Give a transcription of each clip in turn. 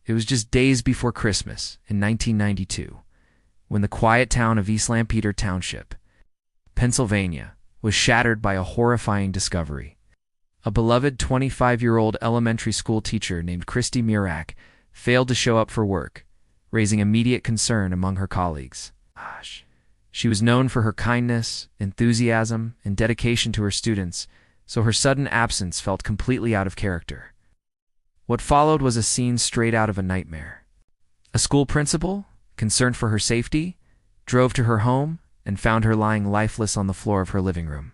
It was just days before Christmas in 1992, when the quiet town of East Lancaster Township, Pennsylvania, was shattered by a horrifying discovery. A beloved 25-year-old elementary school teacher named Christy Mirack failed to show up for work, raising immediate concern among her colleagues. She was known for her kindness, enthusiasm, and dedication to her students, so her sudden absence felt completely out of character. What followed was a scene straight out of a nightmare. A school principal, concerned for her safety, drove to her home and found her lying lifeless on the floor of her living room.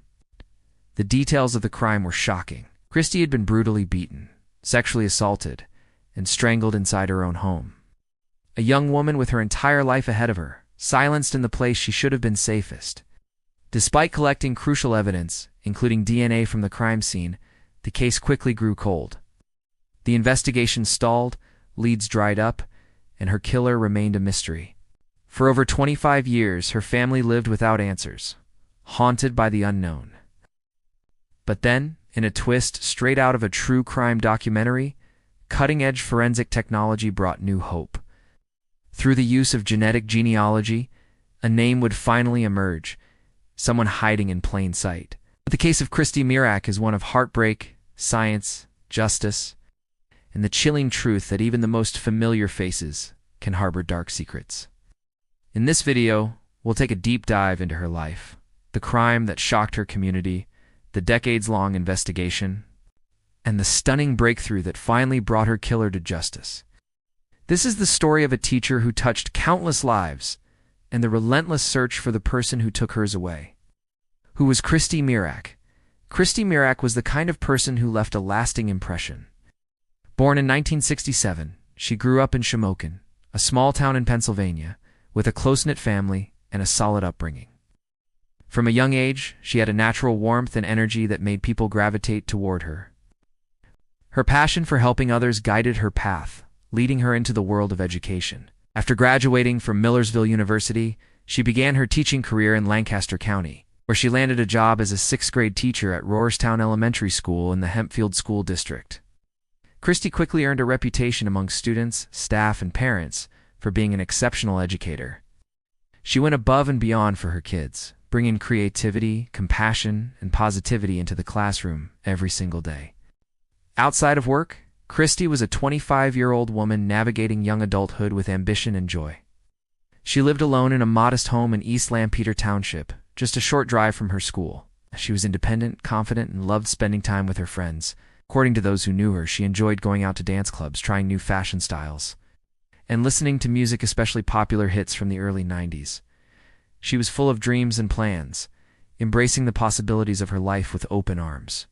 The details of the crime were shocking. Christy had been brutally beaten, sexually assaulted, and strangled inside her own home. A young woman with her entire life ahead of her, silenced in the place she should have been safest. Despite collecting crucial evidence, including DNA from the crime scene, the case quickly grew cold. The investigation stalled, leads dried up, and her killer remained a mystery. For over 25 years, her family lived without answers, haunted by the unknown. But then, in a twist straight out of a true crime documentary, cutting-edge forensic technology brought new hope. Through the use of genealogy, a name would finally emerge, someone hiding in plain sight. But the case of Christy Mirack is one of heartbreak, science, justice, and the chilling truth that even the most familiar faces can harbor dark secrets. In this video, we'll take a deep dive into her life, the crime that shocked her community, the decades-long investigation, and the stunning breakthrough that finally brought her killer to justice. This is the story of a teacher who touched countless lives and the relentless search for the person who took hers away. Who was Christy Mirack? Christy Mirack was the kind of person who left a lasting impression. Born in 1967, she grew up in Shamokin, a small town in Pennsylvania, with a close-knit family and a solid upbringing. From a young age, she had a natural warmth and energy that made people gravitate toward her. Her passion for helping others guided her path, leading her into the world of education. After graduating from Millersville University, she began her teaching career in Lancaster County, where she landed a job as a sixth-grade teacher at Roarstown Elementary School in the Hempfield School District. Christy quickly earned a reputation among students, staff, and parents for being an exceptional educator. She went above and beyond for her kids, bringing creativity, compassion, and positivity into the classroom every single day. Outside of work, Christy was a 25-year-old woman navigating young adulthood with ambition and joy. She lived alone in a modest home in East Lancaster Township, just a short drive from her school. She was independent, confident, and loved spending time with her friends. According to those who knew her, she enjoyed going out to dance clubs, trying new fashion styles, and listening to music, especially popular hits from the early 90s. She was full of dreams and plans, embracing the possibilities of her life with open arms.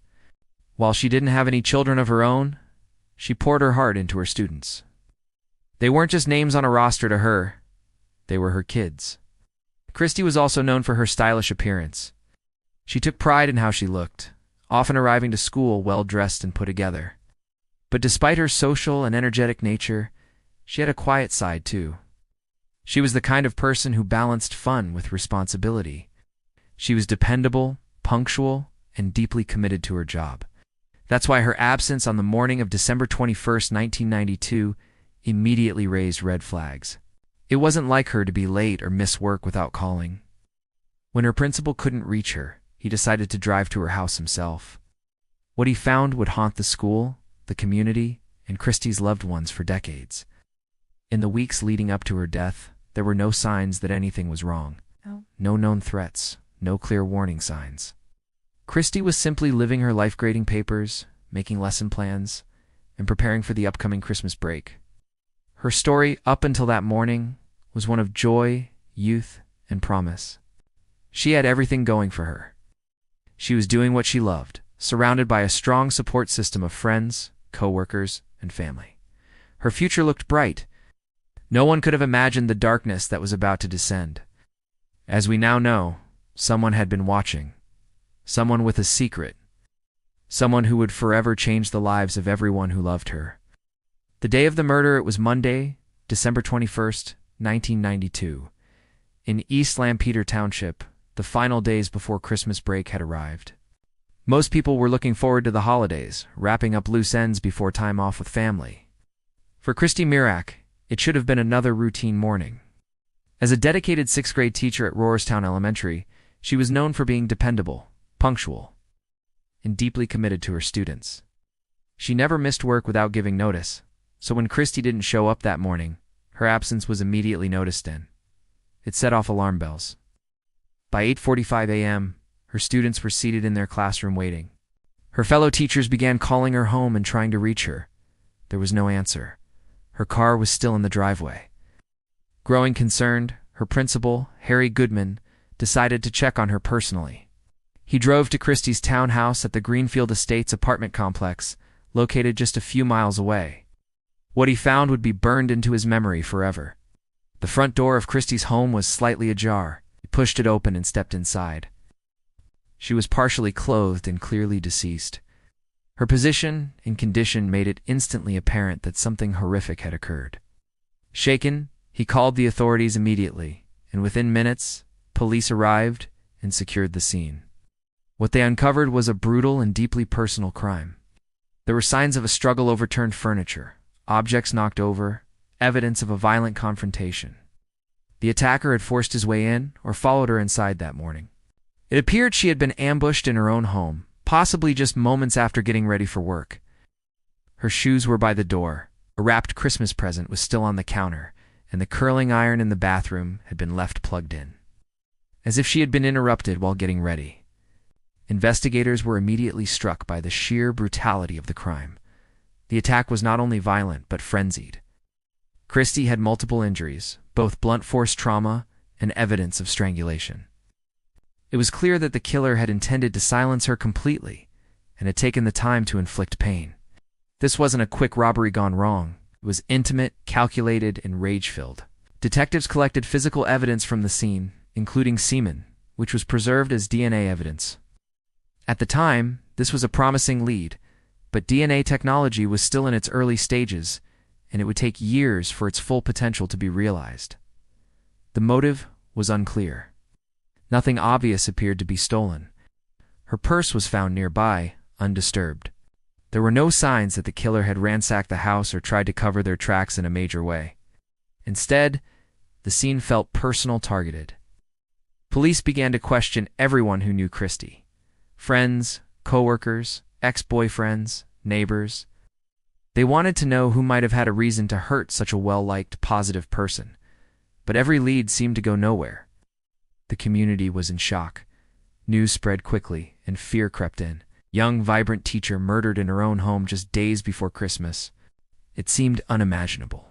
While she didn't have any children of her own, she poured her heart into her students. They weren't just names on a roster to her, they were her kids. Christy was also known for her stylish appearance. She took pride in how she looked, often arriving to school well-dressed and put together. But despite her social and energetic nature, she had a quiet side too. She was the kind of person who balanced fun with responsibility. She was dependable, punctual, and deeply committed to her job. That's why her absence on the morning of December 21st, 1992, immediately raised red flags. It wasn't like her to be late or miss work without calling. When her principal couldn't reach her, he decided to drive to her house himself. What he found would haunt the school, the community, and Christy's loved ones for decades. In the weeks leading up to her death, there were no signs that anything was wrong. No known threats, no clear warning signs. Christy was simply living her life, grading papers, making lesson plans, and preparing for the upcoming Christmas break. Her story, up until that morning, was one of joy, youth, and promise. She had everything going for her. She was doing what she loved, surrounded by a strong support system of friends, co-workers, and family. Her future looked bright. No one could have imagined the darkness that was about to descend. As we now know, someone had been watching. Someone with a secret. Someone who would forever change the lives of everyone who loved her. The day of the murder, it was Monday, December 21st, 1992. In East Lancaster Township, the final days before Christmas break had arrived. Most people were looking forward to the holidays, wrapping up loose ends before time off with family. For Christy Mirack, it should have been another routine morning. As a dedicated sixth-grade teacher at Roarstown Elementary, she was known for being dependable, punctual, and deeply committed to her students. She never missed work without giving notice, so when Christy didn't show up that morning, her absence was immediately noticed in. It set off alarm bells. By 8:45 a.m., her students were seated in their classroom waiting. Her fellow teachers began calling her home and trying to reach her. There was no answer. Her car was still in the driveway. Growing concerned, her principal, Harry Goodman, decided to check on her personally. He drove to Christy's townhouse at the Greenfield Estates apartment complex, located just a few miles away. What he found would be burned into his memory forever. The front door of Christy's home was slightly ajar. He pushed it open and stepped inside. She was partially clothed and clearly deceased. Her position and condition made it instantly apparent that something horrific had occurred. Shaken, he called the authorities immediately, and within minutes, police arrived and secured the scene. What they uncovered was a brutal and deeply personal crime. There were signs of a struggle, overturned furniture, objects knocked over, evidence of a violent confrontation. The attacker had forced his way in or followed her inside that morning. It appeared she had been ambushed in her own home, possibly just moments after getting ready for work. Her shoes were by the door, a wrapped Christmas present was still on the counter, and the curling iron in the bathroom had been left plugged in. As if she had been interrupted while getting ready. Investigators were immediately struck by the sheer brutality of the crime. The attack was not only violent but frenzied. Christy had multiple injuries, both blunt force trauma and evidence of strangulation. It was clear that the killer had intended to silence her completely and had taken the time to inflict pain. This wasn't a quick robbery gone wrong. It was intimate, calculated, and rage-filled. Detectives collected physical evidence from the scene, including semen, which was preserved as DNA evidence. At the time, this was a promising lead, but DNA technology was still in its early stages, and it would take years for its full potential to be realized. The motive was unclear. Nothing obvious appeared to be stolen. Her purse was found nearby, undisturbed. There were no signs that the killer had ransacked the house or tried to cover their tracks in a major way. Instead, the scene felt personal, targeted. Police began to question everyone who knew Christy. Friends, co-workers, ex-boyfriends, neighbors. They wanted to know who might have had a reason to hurt such a well-liked, positive person. But every lead seemed to go nowhere. The community was in shock. News spread quickly, and fear crept in. Young, vibrant teacher murdered in her own home just days before Christmas. It seemed unimaginable.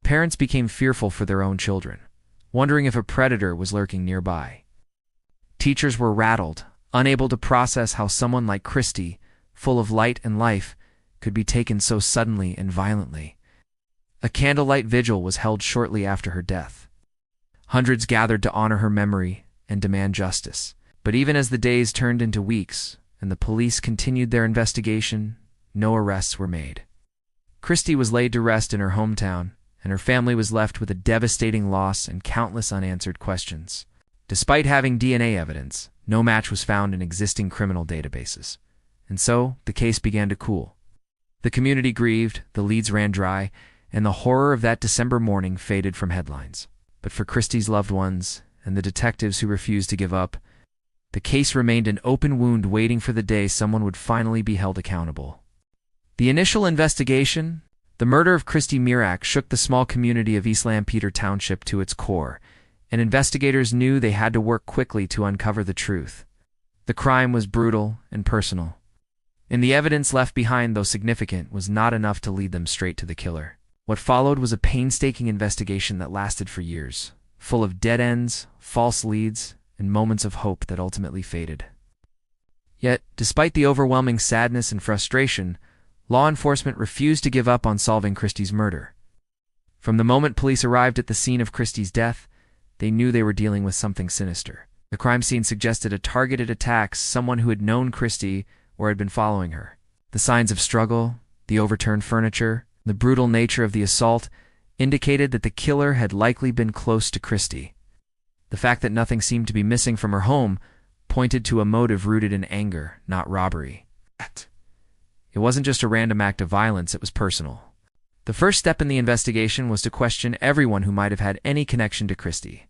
Parents became fearful for their own children, wondering if a predator was lurking nearby. Teachers were rattled, unable to process how someone like Christy, full of light and life, could be taken so suddenly and violently. A candlelight vigil was held shortly after her death. Hundreds gathered to honor her memory and demand justice. But even as the days turned into weeks and the police continued their investigation, no arrests were made. Christy was laid to rest in her hometown, and her family was left with a devastating loss and countless unanswered questions. Despite having DNA evidence, no match was found in existing criminal databases. And so, the case began to cool. The community grieved, the leads ran dry, and the horror of that December morning faded from headlines. But for Christy's loved ones and the detectives who refused to give up, the case remained an open wound waiting for the day someone would finally be held accountable. The initial investigation, the murder of Christy Mirack, shook the small community of East Lampeter Township to its core, and investigators knew they had to work quickly to uncover the truth. The crime was brutal and personal, and the evidence left behind, though significant, was not enough to lead them straight to the killer. What followed was a painstaking investigation that lasted for years, full of dead ends, false leads, and moments of hope that ultimately faded. Yet, despite the overwhelming sadness and frustration, law enforcement refused to give up on solving Christy's murder. From the moment police arrived at the scene of Christy's death, they knew they were dealing with something sinister. The crime scene suggested a targeted attack, someone who had known Christy or had been following her. The signs of struggle, the overturned furniture, the brutal nature of the assault indicated that the killer had likely been close to Christy. The fact that nothing seemed to be missing from her home pointed to a motive rooted in anger, not robbery. It wasn't just a random act of violence, it was personal. The first step in the investigation was to question everyone who might have had any connection to Christy.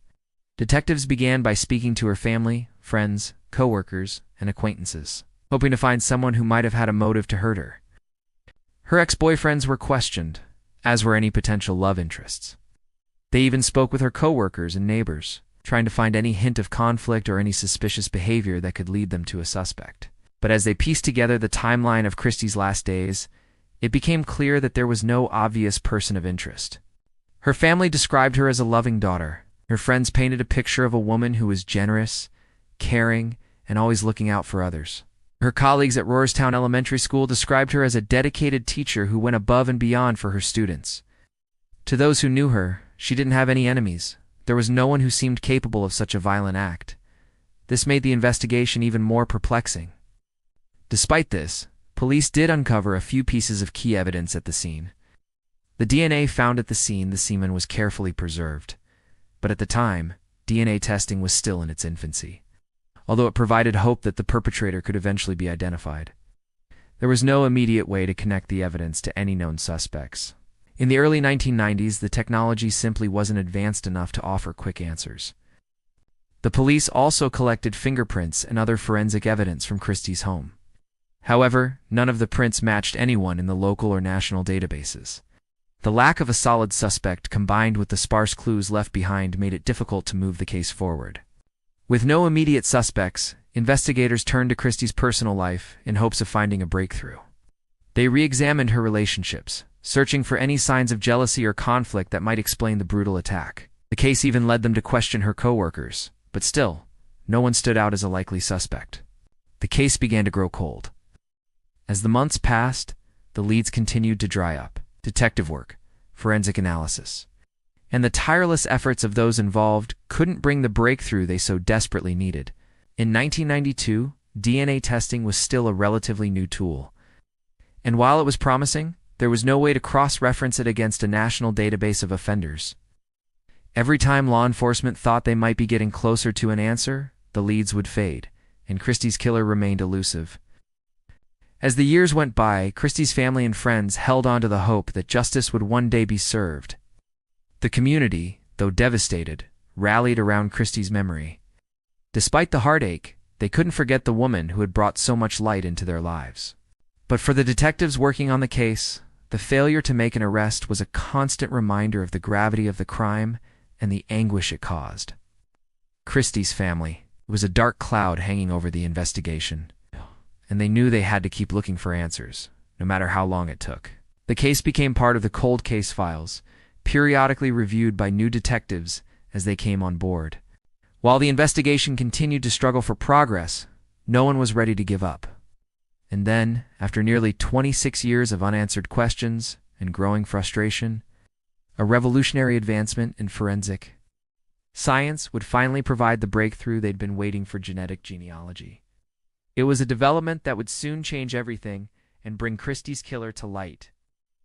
Detectives began by speaking to her family, friends, co-workers, and acquaintances, hoping to find someone who might have had a motive to hurt her. Her ex-boyfriends were questioned, as were any potential love interests. They even spoke with her co-workers and neighbors, trying to find any hint of conflict or any suspicious behavior that could lead them to a suspect. But as they pieced together the timeline of Christy's last days, it became clear that there was no obvious person of interest. Her family described her as a loving daughter. Her friends painted a picture of a woman who was generous, caring, and always looking out for others. Her colleagues at Rohrstown Elementary School described her as a dedicated teacher who went above and beyond for her students. To those who knew her, she didn't have any enemies. There was no one who seemed capable of such a violent act. This made the investigation even more perplexing. Despite this, police did uncover a few pieces of key evidence at the scene. The DNA found at the scene, the semen was carefully preserved. But at the time, DNA testing was still in its infancy, although it provided hope that the perpetrator could eventually be identified. There was no immediate way to connect the evidence to any known suspects. In the early 1990s, the technology simply wasn't advanced enough to offer quick answers. The police also collected fingerprints and other forensic evidence from Christy's home. However, none of the prints matched anyone in the local or national databases. The lack of a solid suspect combined with the sparse clues left behind made it difficult to move the case forward. With no immediate suspects, investigators turned to Christy's personal life in hopes of finding a breakthrough. They re-examined her relationships, searching for any signs of jealousy or conflict that might explain the brutal attack. The case even led them to question her co-workers, but still, no one stood out as a likely suspect. The case began to grow cold. As the months passed, the leads continued to dry up. Detective work, forensic analysis, and the tireless efforts of those involved couldn't bring the breakthrough they so desperately needed. In 1992, DNA testing was still a relatively new tool. And while it was promising, there was no way to cross-reference it against a national database of offenders. Every time law enforcement thought they might be getting closer to an answer, the leads would fade, and Christy's killer remained elusive. As the years went by, Christy's family and friends held on to the hope that justice would one day be served. The community, though devastated, rallied around Christy's memory. Despite the heartache, they couldn't forget the woman who had brought so much light into their lives. But for the detectives working on the case, the failure to make an arrest was a constant reminder of the gravity of the crime and the anguish it caused. Christy's family was a dark cloud hanging over the investigation, and they knew they had to keep looking for answers, no matter how long it took. The case became part of the cold case files, periodically reviewed by new detectives as they came on board. While the investigation continued to struggle for progress, no one was ready to give up. And then, after nearly 26 years of unanswered questions and growing frustration, a revolutionary advancement in forensic science would finally provide the breakthrough they'd been waiting for: genetic genealogy. It was a development that would soon change everything and bring Christy's killer to light.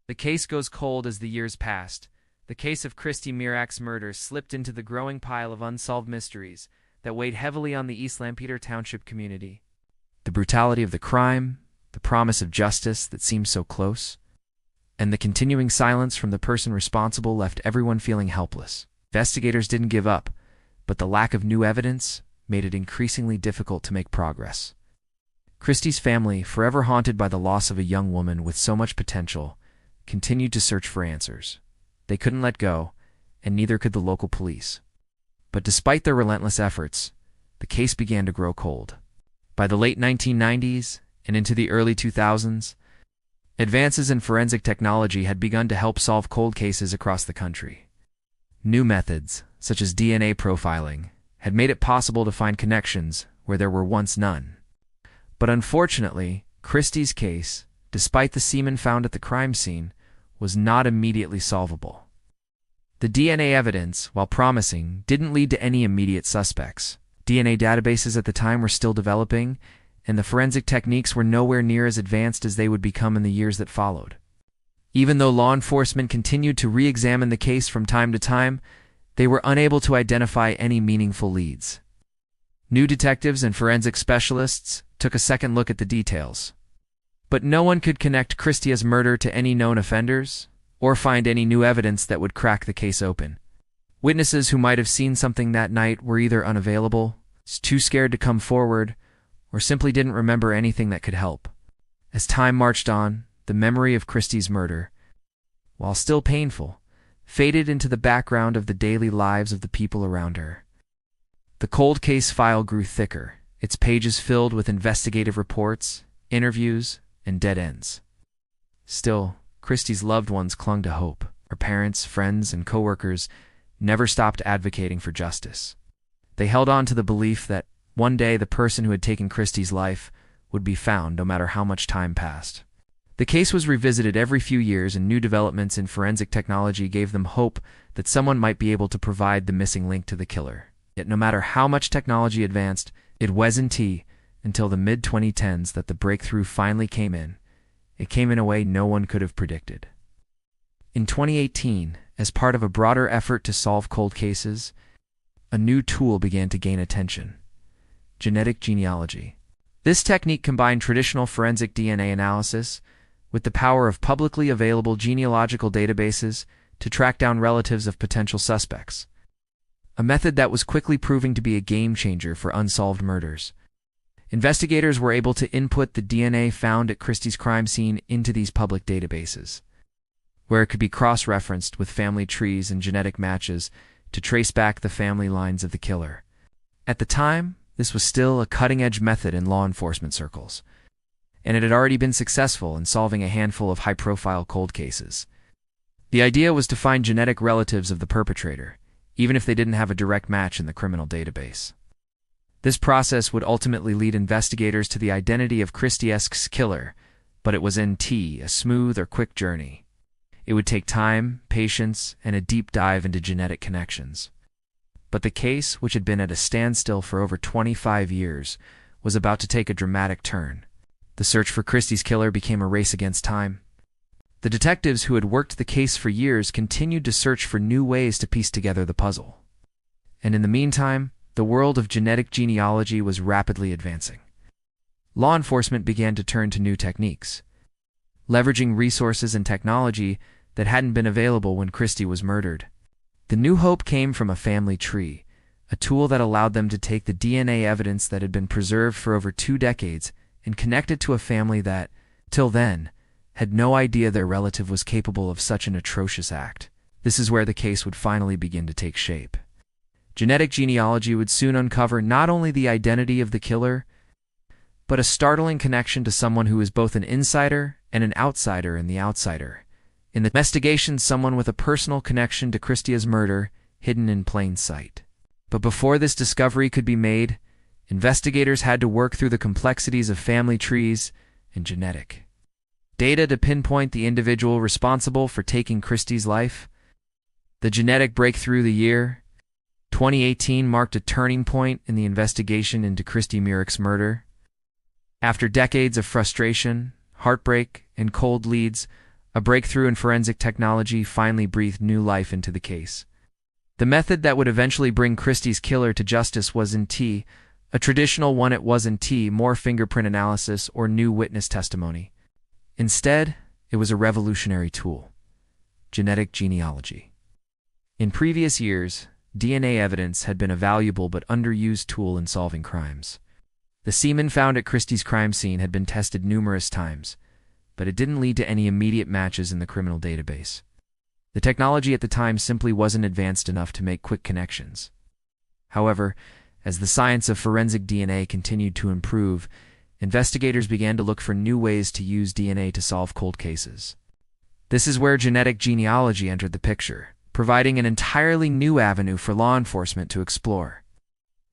The case goes cold as the years passed. The case of Christy Mirack's murder slipped into the growing pile of unsolved mysteries that weighed heavily on the East Lampeter Township community. The brutality of the crime, the promise of justice that seemed so close, and the continuing silence from the person responsible left everyone feeling helpless. Investigators didn't give up, but the lack of new evidence made it increasingly difficult to make progress. Christy's family, forever haunted by the loss of a young woman with so much potential, continued to search for answers. They couldn't let go, and neither could the local police. But despite their relentless efforts, the case began to grow cold. By the late 1990s and into the early 2000s, advances in forensic technology had begun to help solve cold cases across the country. New methods, such as DNA profiling, had made it possible to find connections where there were once none. But unfortunately, Christy's case, despite the semen found at the crime scene, was not immediately solvable. The DNA evidence, while promising, didn't lead to any immediate suspects. DNA databases at the time were still developing, and the forensic techniques were nowhere near as advanced as they would become in the years that followed. Even though law enforcement continued to re-examine the case from time to time, they were unable to identify any meaningful leads. New detectives and forensic specialists took a second look at the details. But no one could connect Christy's murder to any known offenders, or find any new evidence that would crack the case open. Witnesses who might have seen something that night were either unavailable, too scared to come forward, or simply didn't remember anything that could help. As time marched on, the memory of Christy's murder, while still painful, faded into the background of the daily lives of the people around her. The cold case file grew thicker, its pages filled with investigative reports, interviews, and dead ends. Still, Christy's loved ones clung to hope. Her parents, friends, and coworkers never stopped advocating for justice. They held on to the belief that one day the person who had taken Christy's life would be found no matter how much time passed. The case was revisited every few years, and new developments in forensic technology gave them hope that someone might be able to provide the missing link to the killer. Yet no matter how much technology advanced, it wasn't until the mid-2010s that the breakthrough finally came in. It came in a way no one could have predicted. In 2018, as part of a broader effort to solve cold cases, a new tool began to gain attention: genetic genealogy. This technique combined traditional forensic DNA analysis with the power of publicly available genealogical databases to track down relatives of potential suspects, a method that was quickly proving to be a game-changer for unsolved murders. Investigators were able to input the DNA found at Christy's crime scene into these public databases, where it could be cross-referenced with family trees and genetic matches to trace back the family lines of the killer. At the time, this was still a cutting-edge method in law enforcement circles, and it had already been successful in solving a handful of high-profile cold cases. The idea was to find genetic relatives of the perpetrator, even if they didn't have a direct match in the criminal database. This process would ultimately lead investigators to the identity of Christy's killer, but it wasn't a smooth or quick journey. It would take time, patience, and a deep dive into genetic connections. But the case, which had been at a standstill for over 25 years, was about to take a dramatic turn. The search for Christy's killer became a race against time. The detectives who had worked the case for years continued to search for new ways to piece together the puzzle. And in the meantime, the world of genetic genealogy was rapidly advancing. Law enforcement began to turn to new techniques, leveraging resources and technology that hadn't been available when Christy was murdered. The new hope came from a family tree, a tool that allowed them to take the DNA evidence that had been preserved for over 2 decades and connect it to a family that, till then, had no idea their relative was capable of such an atrocious act. This is where the case would finally begin to take shape. Genetic genealogy would soon uncover not only the identity of the killer, but a startling connection to someone who is both an insider and an outsider in the outsider. In the investigation, someone with a personal connection to Christy's murder, hidden in plain sight. But before this discovery could be made, investigators had to work through the complexities of family trees and genetic data to pinpoint the individual responsible for taking Christy's life. The genetic breakthrough, the year 2018, marked a turning point in the investigation into Christy Mirack's murder. After decades of frustration, heartbreak, and cold leads, a breakthrough in forensic technology finally breathed new life into the case. The method that would eventually bring Christy's killer to justice wasn't a traditional one. It wasn't more fingerprint analysis or new witness testimony. Instead, it was a revolutionary tool: genetic genealogy. In previous years, DNA evidence had been a valuable but underused tool in solving crimes. The semen found at Christy's crime scene had been tested numerous times, but it didn't lead to any immediate matches in the criminal database. The technology at the time simply wasn't advanced enough to make quick connections. However, as the science of forensic DNA continued to improve, investigators began to look for new ways to use DNA to solve cold cases. This is where genetic genealogy entered the picture, providing an entirely new avenue for law enforcement to explore.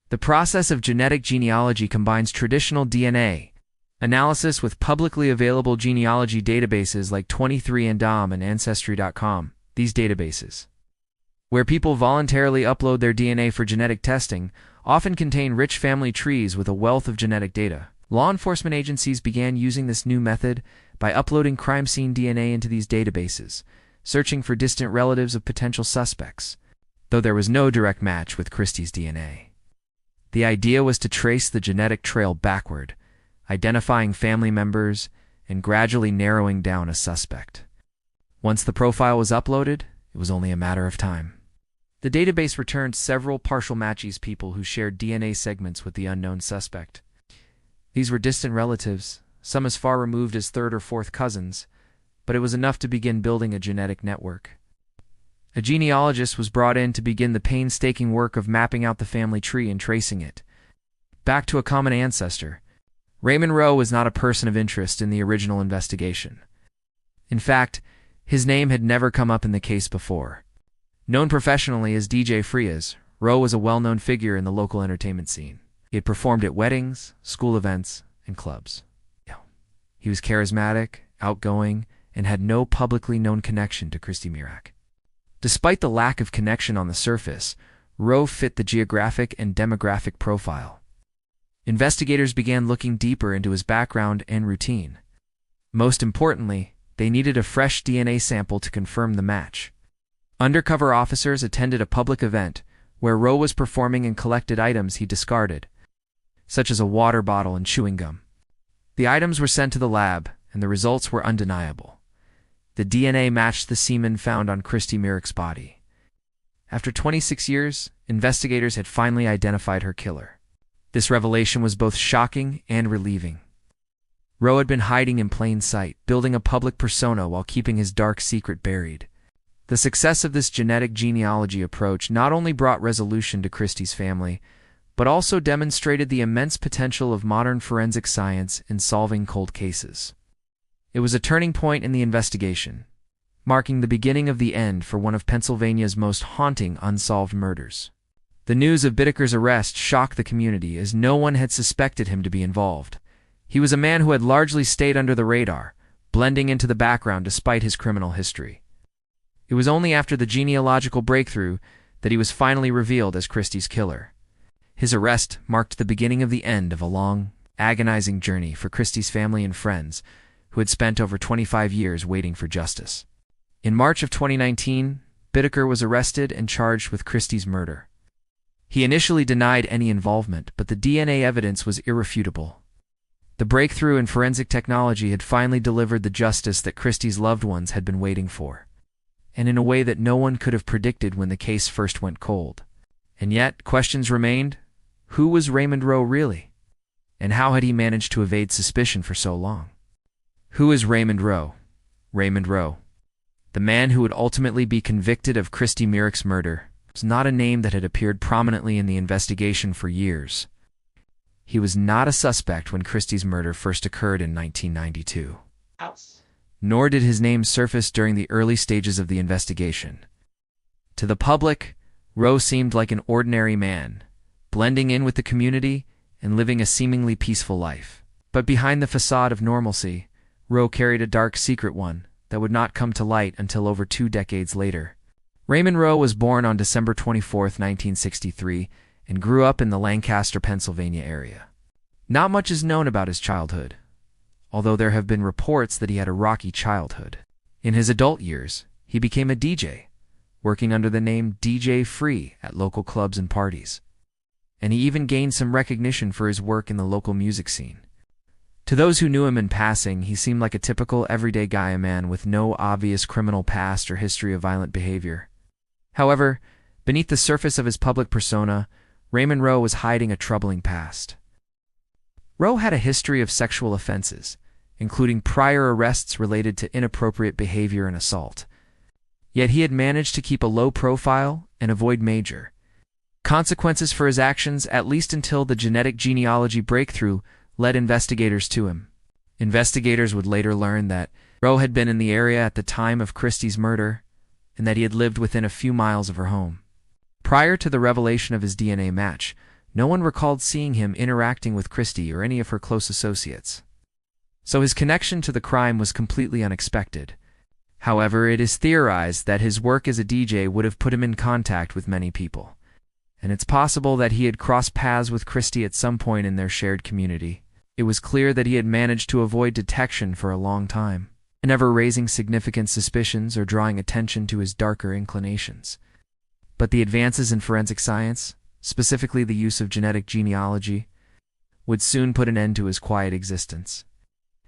The process of genetic genealogy combines traditional DNA analysis with publicly available genealogy databases like 23andMe and Ancestry.com. These databases, where people voluntarily upload their DNA for genetic testing, often contain rich family trees with a wealth of genetic data. Law enforcement agencies began using this new method by uploading crime scene DNA into these databases, searching for distant relatives of potential suspects, though there was no direct match with Christy's DNA. The idea was to trace the genetic trail backward, identifying family members and gradually narrowing down a suspect. Once the profile was uploaded, it was only a matter of time. The database returned several partial matches people who shared DNA segments with the unknown suspect. These were distant relatives, some as far removed as third or fourth cousins, but it was enough to begin building a genetic network. A genealogist was brought in to begin the painstaking work of mapping out the family tree and tracing it back to a common ancestor. Raymond Rowe was not a person of interest in the original investigation. In fact, his name had never come up in the case before. Known professionally as DJ Frias, Rowe was a well-known figure in the local entertainment scene. He had performed at weddings, school events, and clubs. He was charismatic, outgoing, and had no publicly known connection to Christy Mirack. Despite the lack of connection on the surface, Rowe fit the geographic and demographic profile. Investigators began looking deeper into his background and routine. Most importantly, they needed a fresh DNA sample to confirm the match. Undercover officers attended a public event where Rowe was performing and collected items he discarded, such as a water bottle and chewing gum. The items were sent to the lab, and the results were undeniable. The DNA matched the semen found on Christy Mirack's body. After 26 years, investigators had finally identified her killer. This revelation was both shocking and relieving. Rowe had been hiding in plain sight, building a public persona while keeping his dark secret buried. The success of this genetic genealogy approach not only brought resolution to Christy's family, but also demonstrated the immense potential of modern forensic science in solving cold cases. It was a turning point in the investigation, marking the beginning of the end for one of Pennsylvania's most haunting unsolved murders. The news of Bittaker's arrest shocked the community, as no one had suspected him to be involved. He was a man who had largely stayed under the radar, blending into the background despite his criminal history. It was only after the genealogical breakthrough that he was finally revealed as Christy's killer. His arrest marked the beginning of the end of a long, agonizing journey for Christy's family and friends, who had spent over 25 years waiting for justice. In March of 2019, Bittaker was arrested and charged with Christy's murder. He initially denied any involvement, but the DNA evidence was irrefutable. The breakthrough in forensic technology had finally delivered the justice that Christy's loved ones had been waiting for, and in a way that no one could have predicted when the case first went cold. And yet, questions remained. Who was Raymond Rowe really? And how had he managed to evade suspicion for so long? Who is Raymond Rowe? Raymond Rowe, the man who would ultimately be convicted of Christy Mirack's murder, was not a name that had appeared prominently in the investigation for years. He was not a suspect when Christy's murder first occurred in 1992. Nor did his name surface during the early stages of the investigation. To the public, Rowe seemed like an ordinary man, blending in with the community and living a seemingly peaceful life. But behind the facade of normalcy, Rowe carried a dark secret, one that would not come to light until over 2 decades later. Raymond Rowe was born on December 24, 1963, and grew up in the Lancaster, Pennsylvania area. Not much is known about his childhood, although there have been reports that he had a rocky childhood. In his adult years, he became a DJ, working under the name DJ Free at local clubs and parties. And he even gained some recognition for his work in the local music scene. To those who knew him in passing, he seemed like a typical everyday guy, a man with no obvious criminal past or history of violent behavior. However, beneath the surface of his public persona, Raymond Rowe was hiding a troubling past. Rowe had a history of sexual offenses, including prior arrests related to inappropriate behavior and assault. Yet he had managed to keep a low profile and avoid major consequences for his actions, at least until the genetic genealogy breakthrough led investigators to him. Investigators would later learn that Rowe had been in the area at the time of Christy's murder, and that he had lived within a few miles of her home. Prior to the revelation of his DNA match, no one recalled seeing him interacting with Christy or any of her close associates. So his connection to the crime was completely unexpected. However, it is theorized that his work as a DJ would have put him in contact with many people, and it's possible that he had crossed paths with Christy at some point in their shared community. It was clear that he had managed to avoid detection for a long time, never raising significant suspicions or drawing attention to his darker inclinations. But the advances in forensic science, specifically the use of genetic genealogy, would soon put an end to his quiet existence.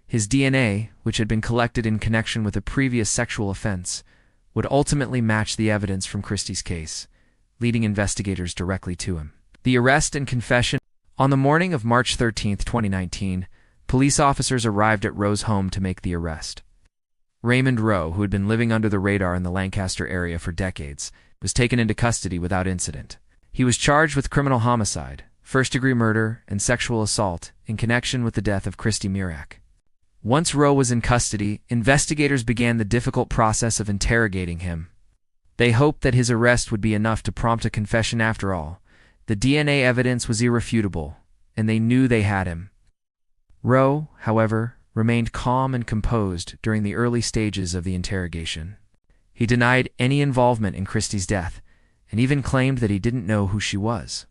His DNA, which had been collected in connection with a previous sexual offense, would ultimately match the evidence from Christy's case, leading investigators directly to him. The arrest and confession. On the morning of March 13, 2019, police officers arrived at Rowe's home to make the arrest. Raymond Rowe, who had been living under the radar in the Lancaster area for decades, was taken into custody without incident. He was charged with criminal homicide, first-degree murder, and sexual assault in connection with the death of Christy Mirack. Once Rowe was in custody, investigators began the difficult process of interrogating him. They hoped that his arrest would be enough to prompt a confession after all. The DNA evidence was irrefutable, and they knew they had him. Rowe, however, remained calm and composed during the early stages of the interrogation. He denied any involvement in Christy's death, and even claimed that he didn't know who she was.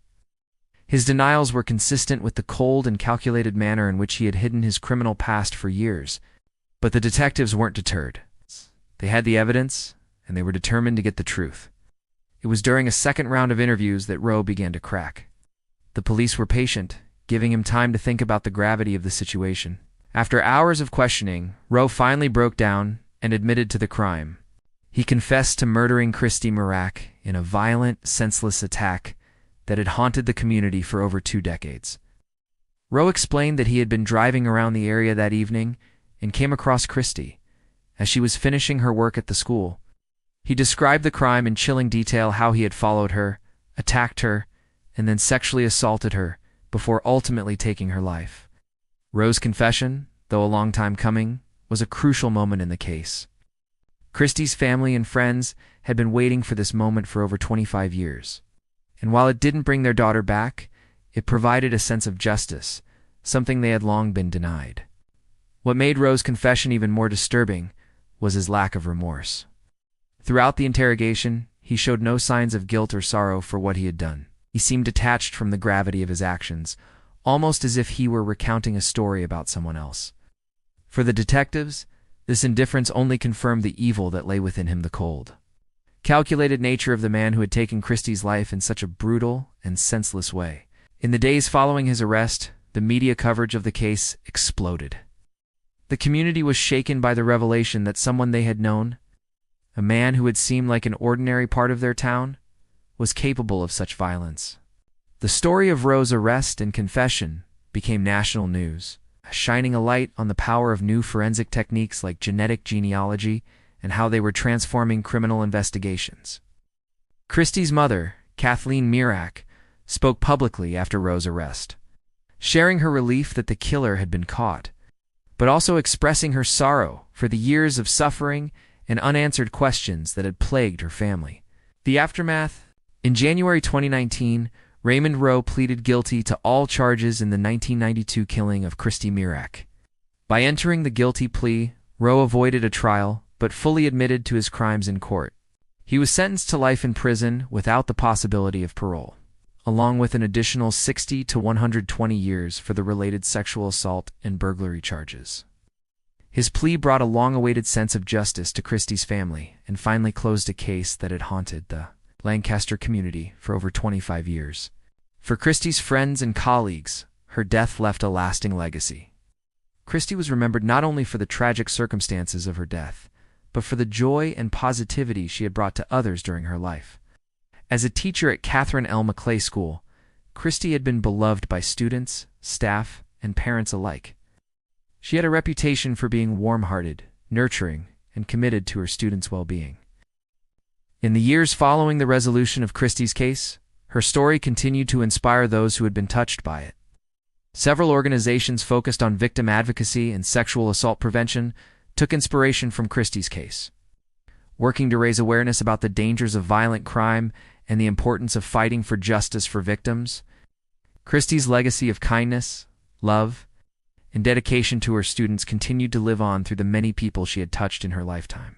His denials were consistent with the cold and calculated manner in which he had hidden his criminal past for years. But the detectives weren't deterred. They had the evidence, and they were determined to get the truth. It was during a second round of interviews that Rowe began to crack. The police were patient, giving him time to think about the gravity of the situation. After hours of questioning, Rowe finally broke down and admitted to the crime. He confessed to murdering Christy Mirack in a violent, senseless attack that had haunted the community for over 2 decades. Rowe explained that he had been driving around the area that evening and came across Christy as she was finishing her work at the school. He described the crime in chilling detail, how he had followed her, attacked her, and then sexually assaulted her before ultimately taking her life. Rowe's confession, though a long time coming, was a crucial moment in the case. Christy's family and friends had been waiting for this moment for over 25 years. And while it didn't bring their daughter back, it provided a sense of justice, something they had long been denied. What made Rowe's confession even more disturbing was his lack of remorse. Throughout the interrogation, he showed no signs of guilt or sorrow for what he had done. He seemed detached from the gravity of his actions, almost as if he were recounting a story about someone else. For the detectives, this indifference only confirmed the evil that lay within him, the cold, calculated nature of the man who had taken Christy's life in such a brutal and senseless way. In the days following his arrest, the media coverage of the case exploded. The community was shaken by the revelation that someone they had known, a man who had seemed like an ordinary part of their town, was capable of such violence. The story of Rowe's arrest and confession became national news, shining a light on the power of new forensic techniques like genetic genealogy and how they were transforming criminal investigations. Christy's mother, Christy Mirack, spoke publicly after Rowe's arrest, sharing her relief that the killer had been caught, but also expressing her sorrow for the years of suffering and unanswered questions that had plagued her family. The aftermath. In January 2019, Raymond Rowe pleaded guilty to all charges in the 1992 killing of Christy Mirack. By entering the guilty plea, Rowe avoided a trial, but fully admitted to his crimes in court. He was sentenced to life in prison without the possibility of parole, along with an additional 60 to 120 years for the related sexual assault and burglary charges. His plea brought a long-awaited sense of justice to Christy's family and finally closed a case that had haunted the Lancaster community for over 25 years. For Christy's friends and colleagues, her death left a lasting legacy. Christy was remembered not only for the tragic circumstances of her death, but for the joy and positivity she had brought to others during her life. As a teacher at Catherine L. McClay School, Christy had been beloved by students, staff, and parents alike. She had a reputation for being warm-hearted, nurturing, and committed to her students' well-being. In the years following the resolution of Christy's case, her story continued to inspire those who had been touched by it. Several organizations focused on victim advocacy and sexual assault prevention took inspiration from Christy's case, working to raise awareness about the dangers of violent crime and the importance of fighting for justice for victims. Christy's legacy of kindness, love, and dedication to her students continued to live on through the many people she had touched in her lifetime.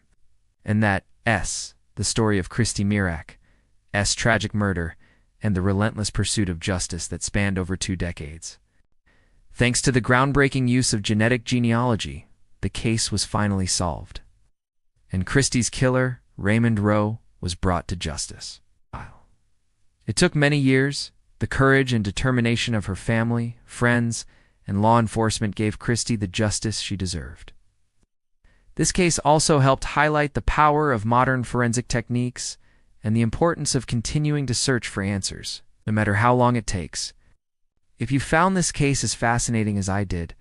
And that the story of Christy Mirack's tragic murder and the relentless pursuit of justice that spanned over 2 decades. Thanks to the groundbreaking use of genetic genealogy, the case was finally solved, and Christy's killer, Raymond Rowe, was brought to justice. It took many years, the courage and determination of her family, friends, and law enforcement gave Christy the justice she deserved. This case also helped highlight the power of modern forensic techniques and the importance of continuing to search for answers, no matter how long it takes. If you found this case as fascinating as I did,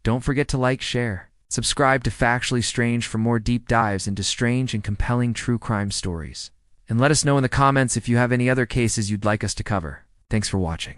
don't forget to like, share, subscribe to Factually Strange for more deep dives into strange and compelling true crime stories. And let us know in the comments if you have any other cases you'd like us to cover. Thanks for watching.